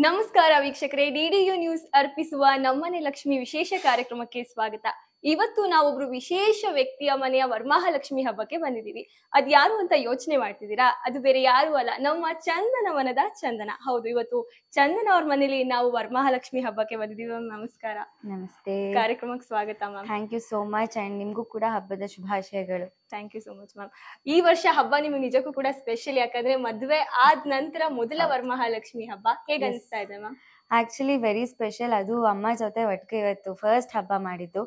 ನಮಸ್ಕಾರ ವೀಕ್ಷಕರೇ, DDU news ಅರ್ಪಿಸುವ ನಮ್ಮನೆ ಲಕ್ಷ್ಮಿ ವಿಶೇಷ ಕಾರ್ಯಕ್ರಮಕ್ಕೆ ಸ್ವಾಗತ. ಇವತ್ತು ನಾವೊಬ್ರು ವಿಶೇಷ ವ್ಯಕ್ತಿಯ ಮನೆಯ ವರಮಹಾಲಕ್ಷ್ಮಿ ಹಬ್ಬಕ್ಕೆ ಬಂದಿದ್ದೀವಿ. ಅದ್ ಯಾರು ಅಂತ ಯೋಚನೆ ಮಾಡ್ತಿದ್ದೀರಾ? ಅದು ಬೇರೆ ಯಾರು ಅಲ್ಲ, ನಮ್ಮ ಚಂದನವನದ ಚಂದನ. ಹೌದು, ಇವತ್ತು ಚಂದನ ಅವ್ರ ಮನೇಲಿ ನಾವು ವರಮಹಾಲಕ್ಷ್ಮಿ ಹಬ್ಬಕ್ಕೆ ಬಂದಿದ್ದೀವಿ. ಮ್ಯಾಮ್ ನಮಸ್ಕಾರ. ನಮಸ್ತೆ. ಕಾರ್ಯಕ್ರಮಕ್ಕೆ ಸ್ವಾಗತ ma'am. Thank you so much and ನಿಮ್ಗೂ ಕೂಡ ಹಬ್ಬದ ಶುಭಾಶಯಗಳು. Thank you so much ma'am. ಈ ವರ್ಷ ಹಬ್ಬ ನಿಮ್ಗೆ ನಿಜಕ್ಕೂ ಕೂಡ ಸ್ಪೆಷಲ್, ಯಾಕಂದ್ರೆ ಮದ್ವೆ ಆದ ನಂತರ ಮೊದಲ ವರಮಹಾಲಕ್ಷ್ಮಿ ಹಬ್ಬ. ಹೇಗೆ ಅನಿಸ್ತಾ ಇದೆ ಮ್ಯಾಮ್? Actually very special. ಅದು ಅಮ್ಮ ಜೊತೆ ಒಟ್ಟಿಗೆ ಇವತ್ತು ಫಸ್ಟ್ ಹಬ್ಬ ಮಾಡಿದ್ದು.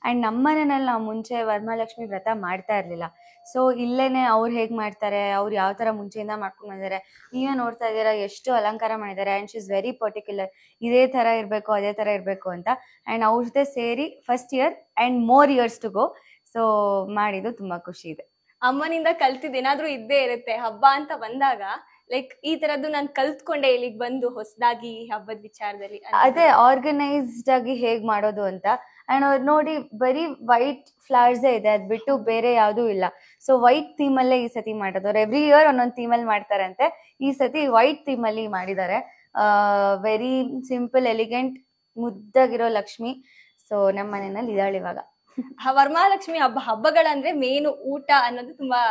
ಅಂಡ್ ನಮ್ಮನೇನಲ್ಲಿ ನಾವು ಮುಂಚೆ ವರಮಹಾಲಕ್ಷ್ಮಿ ವ್ರತ ಮಾಡ್ತಾ ಇರ್ಲಿಲ್ಲ. ಸೊ ಇಲ್ಲೇನೆ ಅವ್ರು ಹೇಗ್ ಮಾಡ್ತಾರೆ, ಅವ್ರು ಯಾವ ತರ ಮುಂಚೆಯಿಂದ ಮಾಡ್ಕೊಂಡು ಬಂದಿದ್ದಾರೆ, ನೀವೇ ನೋಡ್ತಾ ಇದ್ದೀರಾ ಎಷ್ಟು ಅಲಂಕಾರ ಮಾಡಿದ್ದಾರೆ. And she is very particular, ಇದೇ ತರ ಇರ್ಬೇಕು ಅದೇ ತರ ಇರ್ಬೇಕು ಅಂತ. ಅಂಡ್ ಅವ್ರ ಜೊತೆ ಸೇರಿ first year and more years to go. So ಮಾಡಿದ್ದು ತುಂಬಾ ಖುಷಿ ಇದೆ. ಅಮ್ಮನಿಂದ ಕಲ್ತಿದ್ ಏನಾದ್ರೂ ಇದ್ದೇ ಇರುತ್ತೆ ಹಬ್ಬ ಅಂತ ಬಂದಾಗ. ಲೈಕ್ ಈ ತರದ್ದು ನಾನು ಕಲ್ತ್ಕೊಂಡೆ ಇಲ್ಲಿಗೆ ಬಂದು ಹೊಸದಾಗಿ ಹಬ್ಬದ ವಿಚಾರದಲ್ಲಿ. ಅದೇ ಆರ್ಗನೈಸ್ಡ್ ಆಗಿ ಹೇಗ್ ಮಾಡೋದು ಅಂತ. ಅಂಡ್ ಅವ್ರು ನೋಡಿ ಬರೀ ವೈಟ್ ಫ್ಲವರ್ಸ್ ಇದೆ, ಅದ್ ಬಿಟ್ಟು ಬೇರೆ ಯಾವ್ದೂ ಇಲ್ಲ. ಸೊ ವೈಟ್ ಥೀಮ್ ಅಲ್ಲೇ ಈ ಸತಿ ಮಾಡೋದು. ಅವ್ರು ಎವ್ರಿ ಇಯರ್ ಒಂದೊಂದು ಥೀಮ್ ಅಲ್ಲಿ ಮಾಡ್ತಾರಂತೆ. ಈ ಸತಿ ವೈಟ್ ಥೀಮ್ ಅಲ್ಲಿ ಮಾಡಿದ್ದಾರೆ. ವೆರಿ ಸಿಂಪಲ್, ಎಲಿಗೆಂಟ್, ಮುದ್ದಾಗಿರೋ ಲಕ್ಷ್ಮಿ. ಸೊ ನಮ್ಮ ಮನೆಯಲ್ಲಿ ಇದ್ದಾಳೆ ಇವಾಗ. ವರಮಹಾಲಕ್ಷ್ಮಿ ಹಬ್ಬಗಳಂದ್ರೆ ಮೇನು ಊಟ ಅನ್ನೋದು ತುಂಬಾ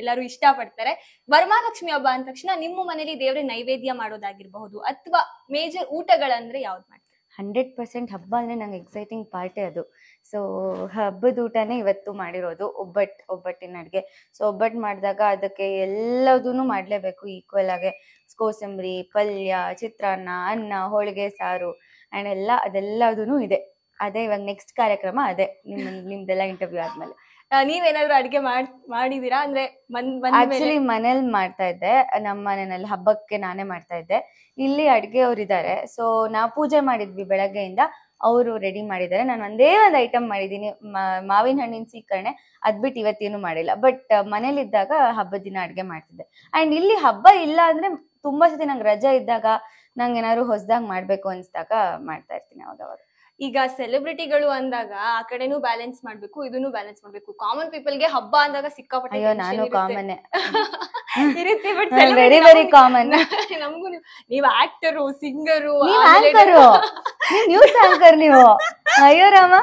ಎಲ್ಲರೂ ಇಷ್ಟ ಪಡ್ತಾರೆ. ವರಮಹಾಲಕ್ಷ್ಮಿ ಹಬ್ಬ ಅಂದ ತಕ್ಷಣ ನಿಮ್ಮ ಮನೇಲಿ ದೇವ್ರಿಗೆ ನೈವೇದ್ಯ ಮಾಡೋದಾಗಿರ್ಬಹುದು ಅಥವಾ ಮೇಜರ್ ಊಟಗಳಂದ್ರೆ ಯಾವ್ದು ಮಾಡ್ತಾರೆ? 100% ಹಬ್ಬ ಅಂದ್ರೆ ನಂಗೆ ಎಕ್ಸೈಟಿಂಗ್ ಪಾರ್ಟೇ ಅದು. ಸೊ ಹಬ್ಬದ ಊಟನೇ ಇವತ್ತು ಮಾಡಿರೋದು ಒಬ್ಬಟ್ಟಿನ ಅಡ್ಗೆ. ಸೊ ಒಬ್ಬಟ್ಟು ಮಾಡಿದಾಗ ಅದಕ್ಕೆ ಎಲ್ಲದೂ ಮಾಡ್ಲೇಬೇಕು ಈಕ್ವಲ್ ಆಗಿ. ಕೋಸಂಬರಿ, ಪಲ್ಯ, ಚಿತ್ರಾನ್ನ, ಅನ್ನ, ಹೋಳಿಗೆ, ಸಾರು ಅಂಡ್ ಅದೆಲ್ಲದೂ ಇದೆ. ಅದೇ ಇವಾಗ ನೆಕ್ಸ್ಟ್ ಕಾರ್ಯಕ್ರಮ ಅದೇ ನಿಮ್ದೆಲ್ಲ ಇಂಟರ್ವ್ಯೂ ಆದ್ಮೇಲೆ. ನೀವೇನಾದ್ರೂ ಅಡ್ಗೆ ಮಾಡಿದೀರಾ? ಅಂದ್ರೆ ಆಕ್ಚುಲಿ ಮನೇಲಿ ಮಾಡ್ತಾ ಇದ್ದೆ. ನಮ್ಮ ಮನೆಯಲ್ಲಿ ಹಬ್ಬಕ್ಕೆ ನಾನೇ ಮಾಡ್ತಾ ಇದ್ದೆ. ಇಲ್ಲಿ ಅಡ್ಗೆ ಅವ್ರು ಇದ್ದಾರೆ. ಸೊ ನಾವು ಪೂಜೆ ಮಾಡಿದ್ವಿ ಬೆಳಗ್ಗೆಯಿಂದ, ಅವರು ರೆಡಿ ಮಾಡಿದ್ದಾರೆ. ನಾನು ಒಂದೇ ಒಂದು ಐಟಮ್ ಮಾಡಿದೀನಿ, ಮಾವಿನ ಹಣ್ಣಿನ ಸೀಕರಣೆ. ಅದ್ಬಿಟ್ಟು ಇವತ್ತೇನು ಮಾಡಿಲ್ಲ. ಬಟ್ ಮನೇಲಿದ್ದಾಗ ಹಬ್ಬದ ದಿನ ಅಡ್ಗೆ ಮಾಡ್ತಿದ್ದೆ. ಅಂಡ್ ಇಲ್ಲಿ ಹಬ್ಬ ಇಲ್ಲ ಅಂದ್ರೆ ತುಂಬಾ ಸತಿ ನಂಗೆ ರಜೆ ಇದ್ದಾಗ, ನಂಗೆ ಏನಾದ್ರು ಹೊಸದಾಗಿ ಮಾಡ್ಬೇಕು ಅನ್ಸ್ದಾಗ ಮಾಡ್ತಾ ಇರ್ತೀನಿ ಅವಾಗ. ಈಗ ಸೆಲೆಬ್ರಿಟಿಗಳು ಅಂದಾಗ ಆ ಕಡೆನೂ ಬ್ಯಾಲೆನ್ಸ್ ಮಾಡ್ಬೇಕು, ಇದನ್ನು ಬ್ಯಾಲೆನ್ಸ್ ಮಾಡ್ಬೇಕು. ಕಾಮನ್ ಪೀಪಲ್ಗೆ ಹಬ್ಬ ಅಂದಾಗ ಸಿಕ್ಕಾಪಟ್ಟೆ ಅಯ್ಯೋ ನಾನು ಕಾಮನ್ ಇರುತ್ತೆ. But very very common. ನಮಗೂ ನೀವು ಆಕ್ಟರು, ಸಿಂಗರು, ನ್ಯೂಸ್ ಆಂಕರ್ ನೀವು. ಅಯ್ಯೋ ರಾಮ,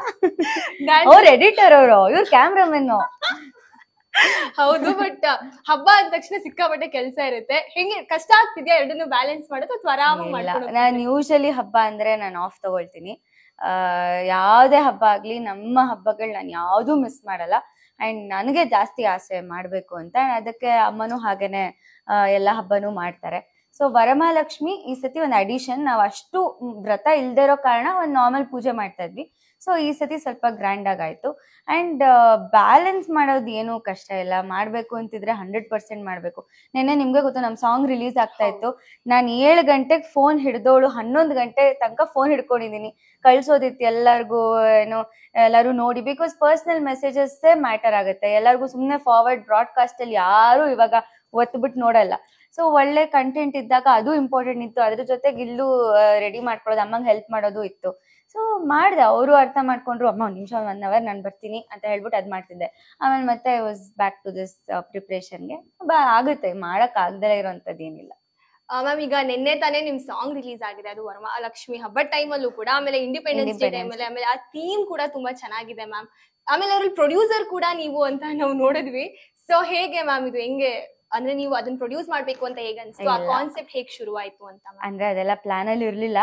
ಅವ್ರ ಎಡಿಟರ್ ಅವರು, ಇವ್ರ ಕ್ಯಾಮ್ರಾಮನ್. ಹೌದು, ಬಟ್ ಹಬ್ಬ ಅಂದ ತಕ್ಷಣ ಸಿಕ್ಕಾಪಟ್ಟೆ ಕೆಲಸ ಇರುತ್ತೆ. ಹೆಂಗೆ ಕಷ್ಟ ಆಗ್ತಿದ್ಯಾ ಎರಡನ್ನು ಬ್ಯಾಲೆನ್ಸ್ ಮಾಡೋದು ಅಥವಾ ಆರಾಮಾಗಿ ಮಾಡ್ಕೊಳ್ಳೋದು? ನಾನು ಯೂಶಲಿ ಹಬ್ಬ ಅಂದ್ರೆ ನಾನು ಆಫ್ ತಗೊಳ್ತೀನಿ. ಯಾವ್ದೇ ಹಬ್ಬ ಆಗ್ಲಿ, ನಮ್ಮ ಹಬ್ಬಗಳು ನಾನು ಯಾವ್ದೂ ಮಿಸ್ ಮಾಡಲ್ಲ. ಅಂಡ್ ನನಗೆ ಜಾಸ್ತಿ ಆಸೆ ಮಾಡ್ಬೇಕು ಅಂತ. ಅದಕ್ಕೆ ಅಮ್ಮನೂ ಹಾಗೇನೆ ಎಲ್ಲ ಹಬ್ಬನೂ ಮಾಡ್ತಾರೆ. ಸೊ ವರಮಹಾಲಕ್ಷ್ಮಿ ಈ ಸತಿ ಒಂದು ಅಡಿಷನ್. ನಾವು ಅಷ್ಟು ವ್ರತ ಇಲ್ದೇ ಇರೋ ಕಾರಣ ಒಂದು ನಾರ್ಮಲ್ ಪೂಜೆ ಮಾಡ್ತಾ ಇದ್ವಿ. ಸೊ ಈ ಸತಿ ಸ್ವಲ್ಪ ಗ್ರ್ಯಾಂಡ್ ಆಗಾಯ್ತು. ಅಂಡ್ ಬ್ಯಾಲೆನ್ಸ್ ಮಾಡೋದು ಏನೂ ಕಷ್ಟ ಇಲ್ಲ. ಮಾಡ್ಬೇಕು ಅಂತಿದ್ರೆ 100% ಮಾಡ್ಬೇಕು. ನೆನ್ನೆ ನಿಮ್ಗೆ ಗೊತ್ತು, ನಮ್ ಸಾಂಗ್ ರಿಲೀಸ್ ಆಗ್ತಾ ಇತ್ತು. ನಾನು 7 ಗಂಟೆಗೆ ಫೋನ್ ಹಿಡ್ದೋಳು 11 ಗಂಟೆ ತನಕ ಫೋನ್ ಹಿಡ್ಕೊಂಡಿದೀನಿ. ಕಳ್ಸೋದಿತ್ತು ಎಲ್ಲರಿಗೂ, ಎಲ್ಲರೂ ನೋಡಿ. ಬಿಕಾಸ್ ಪರ್ಸನಲ್ ಮೆಸೇಜಸ್ ಮ್ಯಾಟರ್ ಆಗುತ್ತೆ ಎಲ್ಲರಿಗೂ. ಸುಮ್ನೆ ಫಾರ್ವರ್ಡ್ ಬ್ರಾಡ್ಕಾಸ್ಟ್ ಅಲ್ಲಿ ಯಾರು ಇವಾಗ ಒತ್ಬಿಟ್ಟು ನೋಡಲ್ಲ. ಸೊ ಒಳ್ಳೆ ಕಂಟೆಂಟ್ ಇದ್ದಾಗ ಅದು ಇಂಪಾರ್ಟೆಂಟ್ ಇತ್ತು. ಅದ್ರ ಜೊತೆಗೆ ಇಲ್ಲೂ ರೆಡಿ ಮಾಡ್ಕೊಳ್ಳೋದು, ಅಮ್ಮಂಗೆ ಹೆಲ್ಪ್ ಮಾಡೋದು ಇತ್ತು. ಸೊ ಮಾಡ್ದೆ. ಅವರು ಅರ್ಥ ಮಾಡ್ಕೊಂಡ್ರು, ಅಮ್ಮ 1 ನಿಮಿಷ 1 hour ನಾನು ಬರ್ತೀನಿ ಅಂತ ಹೇಳ್ಬಿಟ್ಟು ಅದ್ ಮಾಡ್ತಿದ್ದೆ. ಆಮೇಲೆ ಮತ್ತೆ ವಾಸ್ ಬ್ಯಾಕ್ ಟು ದಿಸ್ ಪ್ರಿಪ್ರೇಷನ್ಗೆ. ಆಗುತ್ತೆ, ಮಾಡಕ್ ಆಗದೇ ಇರೋಂಥದ್ದು ಏನಿಲ್ಲ. ಮ್ಯಾಮ್, ಈಗ ನಿನ್ನೆ ತಾನೇ ನಿಮ್ ಸಾಂಗ್ ರಿಲೀಸ್ ಆಗಿದೆ, ಅದು ವರಮಹಾಲಕ್ಷ್ಮಿ ಹಬ್ಬದ ಟೈಮಲ್ಲೂ ಕೂಡ. ಆಮೇಲೆ ಇಂಡಿಪೆಂಡೆನ್ಸ್ ಡೇ ಟೈಮಲ್ಲಿ. ಆಮೇಲೆ ಆ ಥೀಮ್ ಕೂಡ ತುಂಬಾ ಚೆನ್ನಾಗಿದೆ ಮ್ಯಾಮ್. ಆಮೇಲೆ ಅವ್ರಲ್ಲಿ ಪ್ರೊಡ್ಯೂಸರ್ ಕೂಡ ನೀವು ಅಂತ ನಾವು ನೋಡಿದ್ವಿ. ಸೊ ಹೇಗೆ ಮ್ಯಾಮ್ ಇದು? ಹೆಂಗೆ ಅಂದ್ರೆ ನೀವು ಅದನ್ನ ಪ್ರೊಡ್ಯೂಸ್ ಮಾಡ್ಬೇಕು ಅಂತ ಹೇಗೆ ಅನ್ಸ್ತು? ಆ ಕಾನ್ಸೆಪ್ಟ್ ಹೇಗೆ ಶುರುವಾಯ್ತು ಅಂತ? ಅಂದ್ರೆ ಅದೆಲ್ಲ ಪ್ಲಾನ್ ಅಲ್ಲಿ ಇರ್ಲಿಲ್ಲ.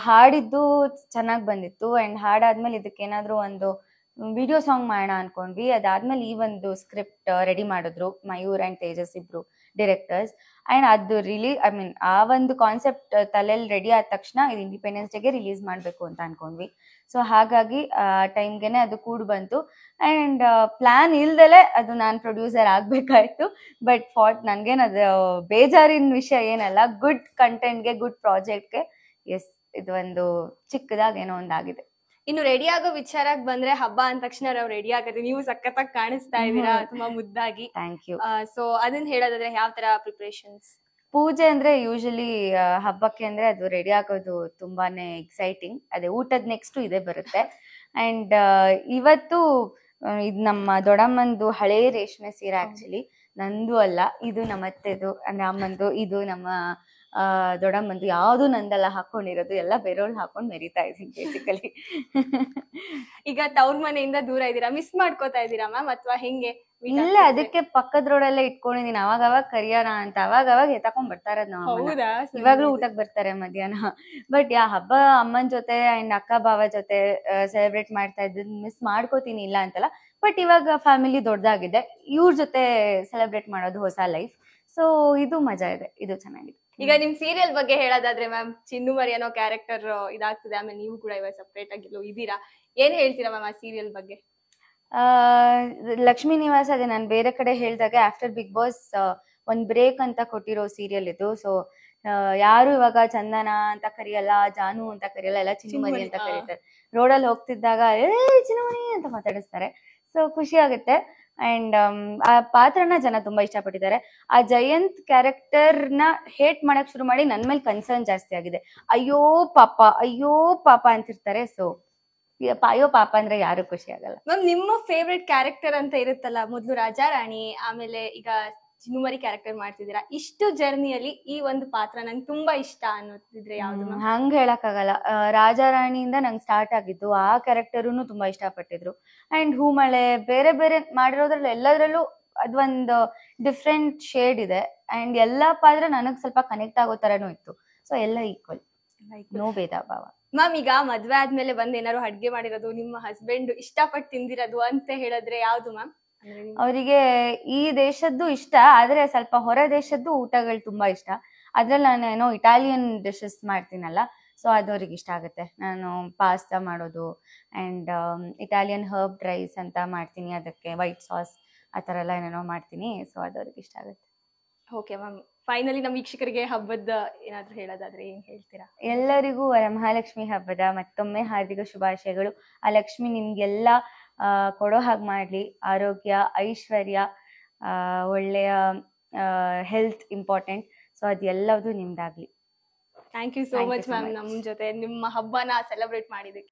ಹಾಡಿದ್ದು ಚೆನ್ನಾಗ್ ಬಂದಿತ್ತು. ಅಂಡ್ ಹಾಡಾದ್ಮೇಲೆ ಇದಕ್ಕೆ ಏನಾದ್ರು ಒಂದು ವಿಡಿಯೋ ಸಾಂಗ್ ಮಾಡೋಣ ಅನ್ಕೊಂಡ್ವಿ. ಅದಾದ್ಮೇಲೆ ಈ ಒಂದು ಸ್ಕ್ರಿಪ್ಟ್ ರೆಡಿ ಮಾಡಿದ್ರು ಮಯೂರ್ ಅಂಡ್ ತೇಜಸ್, ಇಬ್ರು ಡೈರೆಕ್ಟರ್ಸ್. ಅಂಡ್ ಅದು ಆ ಒಂದು ಕಾನ್ಸೆಪ್ಟ್ ತಲೆಯಲ್ಲಿ ರೆಡಿ ಆದ ತಕ್ಷಣ ಇದು ಇಂಡಿಪೆಂಡೆನ್ಸ್ ಡೇಗೆ ರಿಲೀಸ್ ಮಾಡ್ಬೇಕು ಅಂತ ಅನ್ಕೊಂಡ್ವಿ. ಸೊ ಹಾಗಾಗಿ ಆ ಟೈಮ್ಗೆನೆ ಅದು ಕೂಡ್ ಬಂತು. ಅಂಡ್ ಪ್ಲಾನ್ ಇಲ್ದಲೆ ಅದು ನಾನು ಪ್ರೊಡ್ಯೂಸರ್ ಆಗ್ಬೇಕಾಯ್ತು. ಬಟ್ ನನ್ಗೇನದು ಬೇಜಾರಿನ ವಿಷಯ ಏನಲ್ಲ. ಗುಡ್ ಕಂಟೆಂಟ್ಗೆ, ಗುಡ್ ಪ್ರಾಜೆಕ್ಟ್ಗೆ ಎಸ್, ಇದು ಒಂದು ಚಿಕ್ಕದಾಗಿ ಏನೋ ಒಂದಾಗಿದೆ. ಇನ್ನು ರೆಡಿ ಆಗೋ ವಿಚಾರಕ್ಕೆ ಬಂದ್ರೆ, ಹಬ್ಬ ಅಂದ ತಕ್ಷಣ ನಾವು ರೆಡಿ ಆಗೋದು. ನೀವು ಸಖತ್ತಾಗಿ ಕಾಣಿಸ್ತಾ ಇದ್ದೀರಾ, ತುಂಬಾ ಮುದ್ದಾಗಿ. Thank you. ಸೊ ಅದನ್ನ ಹೇಳೋದಾದ್ರೆ ಯಾವ ತರ ಪ್ರಿಪರೇಷನ್ಸ್? ಪೂಜೆ ಅಂದ್ರೆ ಯೂಶಲಿ ಹಬ್ಬಕ್ಕೆ ಅಂದ್ರೆ ಅದು ರೆಡಿ ಆಗೋದು ತುಂಬಾನೇ ಎಕ್ಸೈಟಿಂಗ್. ಅದೇ ಊಟದ ನೆಕ್ಸ್ಟ್ ಇದೇ ಬರುತ್ತೆ. ಅಂಡ್ ಇವತ್ತು ಇದು ನಮ್ಮ ದೊಡ್ಡಮ್ಮಂದು ಹಳೇ ರೇಷ್ಮೆ ಸೀರೆ. ಆಕ್ಚುಲಿ ನಂದು ಅಲ್ಲ, ಇದು ನಮ್ಮ ಅತ್ತೆದು ಅಂದ್ರೆ ಅಮ್ಮಂದು. ಇದು ನಮ್ಮ ದೊಡ್ಡಮ್ಮಂದು ಯಾವ್ದು ನಂದೆಲ್ಲ ಹಾಕೊಂಡಿರೋದು ಎಲ್ಲ ಬೇರೆಯವ್ರು ಹಾಕೊಂಡ್ ಮೆರಿತಾ ಇದೀನಿ ಬೇಸಿಕಲಿ. ಈಗ ತವ್ರ ಮನೆಯಿಂದ ದೂರ ಇದ್ದೀರಾ, ಮಿಸ್ ಮಾಡ್ಕೋತಾ ಇದ್ದೀರಾ ಮ್ಯಾಮ್ ಅಥವಾ ಹೆಂಗೆ? ಇಲ್ಲ, ಅದಕ್ಕೆ ಪಕ್ಕದ ರೋಡಲ್ಲೇ ಇಟ್ಕೊಂಡಿದೀನಿ. ಅವಾಗ ಕರಿಯೋಣ ಅಂತ ಅವಾಗ ಎತ್ತಾಕೊಂಡ್ ಬರ್ತಾ ಇರೋದ್ ನಾವು. ಹೌದಾ? ಇವಾಗ್ಲೂ ಊಟಕ್ ಬರ್ತಾರೆ ಮಧ್ಯಾಹ್ನ. ಬಟ್ ಹಬ್ಬ ಅಮ್ಮನ್ ಜೊತೆ ಅಂಡ್ ಅಕ್ಕ ಬಾವ ಜೊತೆ ಸೆಲೆಬ್ರೇಟ್ ಮಾಡ್ತಾ ಇದ್ದು ಮಿಸ್ ಮಾಡ್ಕೋತೀನಿ, ಇಲ್ಲ ಅಂತಲ್ಲ. ಬಟ್ ಇವಾಗ ಫ್ಯಾಮಿಲಿ ದೊಡ್ಡದಾಗಿದೆ, ಇವ್ರ ಜೊತೆ ಸೆಲೆಬ್ರೇಟ್ ಮಾಡೋದು ಹೊಸ ಲೈಫ್. ಸೊ ಇದು ಮಜಾ ಇದೆ, ಇದು ಚೆನ್ನಾಗಿದೆ. ಈಗ ನಿಮ್ ಸೀರಿಯಲ್ ಬಗ್ಗೆ ಹೇಳೋದಾದ್ರೆ ಮ್ಯಾಮ್, ಚಿನ್ನು ಮರಿ ಅನ್ನೋ ಕ್ಯಾರೆಕ್ಟರ್ ಇದಾಗ್ತದೆ, ಆಮೇಲೆ ನೀವು ಕೂಡ ಇವಾಗ ಸಪ್ರೇಟ್ ಆಗಿ ಇದೀರಾ, ಏನ್ ಹೇಳ್ತೀರಾ ಮ್ಯಾಮ್ ಆ ಸೀರಿಯಲ್ ಬಗ್ಗೆ? ಲಕ್ಷ್ಮೀ ನಿವಾಸ ಅದೇ ನಾನು ಬೇರೆ ಕಡೆ ಹೇಳ್ದಾಗ ಆಫ್ಟರ್ ಬಿಗ್ ಬಾಸ್ ಒಂದ್ ಬ್ರೇಕ್ ಅಂತ ಕೊಟ್ಟಿರೋ ಸೀರಿಯಲ್ ಇದು. ಸೊ ಯಾರು ಇವಾಗ ಚಂದನ ಅಂತ ಕರಿಯಲ್ಲ, ಜಾನು ಅಂತ ಕರಿಯಲ್ಲ, ಎಲ್ಲ ಚಿನ್ನುಮರಿ ಅಂತ ಕರೀತಾರೆ. ರೋಡಲ್ಲಿ ಹೋಗ್ತಿದ್ದಾಗ ಚಿನ್ನುಮರಿ ಅಂತ ಮಾತಾಡಿಸ್ತಾರೆ. ಸೊ ಖುಷಿ ಆಗುತ್ತೆ. ಅಂಡ್ ಆ ಪಾತ್ರನ ಜನ ತುಂಬಾ ಇಷ್ಟಪಟ್ಟಿದ್ದಾರೆ. ಆ ಜಯಂತ್ ಕ್ಯಾರೆಕ್ಟರ್ ನ ಹೇಟ್ ಮಾಡಕ್ ಶುರು ಮಾಡಿ ನನ್ ಮೇಲೆ ಕನ್ಸರ್ನ್ ಜಾಸ್ತಿ ಆಗಿದೆ. ಅಯ್ಯೋ ಪಾಪ ಅಂತಿರ್ತಾರೆ. ಸೊ ಅಯ್ಯೋ ಪಾಪ ಅಂದ್ರೆ ಯಾರು ಖುಷಿ ಆಗಲ್ಲ. ಮ್ಯಾಮ್, ನಿಮ್ಮ ಫೇವ್ರೆಟ್ ಕ್ಯಾರೆಕ್ಟರ್ ಅಂತ ಇರುತ್ತಲ್ಲ, ಮೊದ್ಲು ರಾಜಾ ರಾಣಿ, ಆಮೇಲೆ ಈಗ ಚಿನ್ನುಮರಿ ಕ್ಯಾರೆಕ್ಟರ್ ಮಾಡ್ತಿದ್ದೀರಾ, ಇಷ್ಟು ಜರ್ನಿಯಲ್ಲಿ ಈ ಒಂದು ಪಾತ್ರ ನಂಗೆ ತುಂಬಾ ಇಷ್ಟ ಅನ್ನೋದಿದ್ರೆ ಯಾವ್ದು ಮ್ಯಾಮ್? ಹಂಗ ಹೇಳಕ್ ಆಗಲ್ಲ. ರಾಜಾರಾಣಿಯಿಂದ ನಂಗೆ ಸ್ಟಾರ್ಟ್ ಆಗಿದ್ದು, ಆ ಕ್ಯಾರೆಕ್ಟರ್ನು ತುಂಬಾ ಇಷ್ಟಪಟ್ಟಿದ್ರು. ಅಂಡ್ ಹೂಮಳೆ ಬೇರೆ ಬೇರೆ ಮಾಡಿರೋದ್ರಲ್ಲಿ ಎಲ್ಲದ್ರಲ್ಲೂ ಅದೊಂದು ಡಿಫ್ರೆಂಟ್ ಶೇಡ್ ಇದೆ. ಅಂಡ್ ಎಲ್ಲಾ ಪಾತ್ರ ನನಗ್ ಸ್ವಲ್ಪ ಕನೆಕ್ಟ್ ಆಗೋ ತರನು ಇತ್ತು. ಸೊ ಎಲ್ಲ ಈಕ್ವಲ್, ನೋ ಭೇದ ಭಾವ. ಮ್ಯಾಮ್, ಈಗ ಮದ್ವೆ ಆದ್ಮೇಲೆ ಬಂದ್ ಏನಾದ್ರು ಅಡ್ಗೆ ಮಾಡಿರೋದು, ನಿಮ್ಮ ಹಸ್ಬೆಂಡ್ ಇಷ್ಟಪಟ್ಟು ತಿಂದಿರೋದು ಅಂತ ಹೇಳಿದ್ರೆ ಯಾವ್ದು ಮ್ಯಾಮ್? ಅವರಿಗೆ ಈ ದೇಶದ್ದು ಇಷ್ಟ, ಆದ್ರೆ ಸ್ವಲ್ಪ ಹೊರ ದೇಶದ್ದು ಊಟಗಳು ತುಂಬಾ ಇಷ್ಟ. ಅದ್ರಲ್ಲಿ ನಾನು ಏನೋ ಇಟಾಲಿಯನ್ ಡಿಶಸ್ ಮಾಡ್ತೀನಲ್ಲ, ಸೊ ಅದು ಅವ್ರಿಗೆ ಇಷ್ಟ ಆಗುತ್ತೆ. ನಾನು ಪಾಸ್ತಾ ಮಾಡೋದು ಅಂಡ್ ಇಟಾಲಿಯನ್ ಹರ್ಬ್ ರೈಸ್ ಅಂತ ಮಾಡ್ತೀನಿ, ಅದಕ್ಕೆ ವೈಟ್ ಸಾಸ್ ಆ ಥರ ಎಲ್ಲ ಏನೇನೋ ಮಾಡ್ತೀನಿ. ಸೊ ಅದು ಅವ್ರಿಗೆ ಇಷ್ಟ ಆಗುತ್ತೆ. ಓಕೆ ಮ್ಯಾಮ್, ಫೈನಲಿ ನಮ್ಮ ವೀಕ್ಷಕರಿಗೆ ಹಬ್ಬದ ಏನಾದ್ರು ಹೇಳೋದಾದ್ರೆ ಏನ್ ಹೇಳ್ತೀರಾ? ಎಲ್ಲರಿಗೂ ಮಹಾಲಕ್ಷ್ಮಿ ಹಬ್ಬದ ಮತ್ತೊಮ್ಮೆ ಹಾರ್ದಿಕ ಶುಭಾಶಯಗಳು. ಆ ಲಕ್ಷ್ಮಿ ನಿಮ್ಗೆಲ್ಲ ಕೊಡೋ ಹಾಗೆ ಮಾಡ್ಲಿ, ಆರೋಗ್ಯ, ಐಶ್ವರ್ಯ, ಒಳ್ಳೆಯ ಹೆಲ್ತ್ ಇಂಪಾರ್ಟೆಂಟ್. ಸೊ ಅದೆಲ್ಲದು ನಿಮ್ದಾಗ್ಲಿ. Thank you so much ma'am, ನಮ್ಮ ಜೊತೆ ನಿಮ್ಮ ಹಬ್ಬನ ಸೆಲೆಬ್ರೇಟ್ ಮಾಡಿದ್ದಕ್ಕೆ.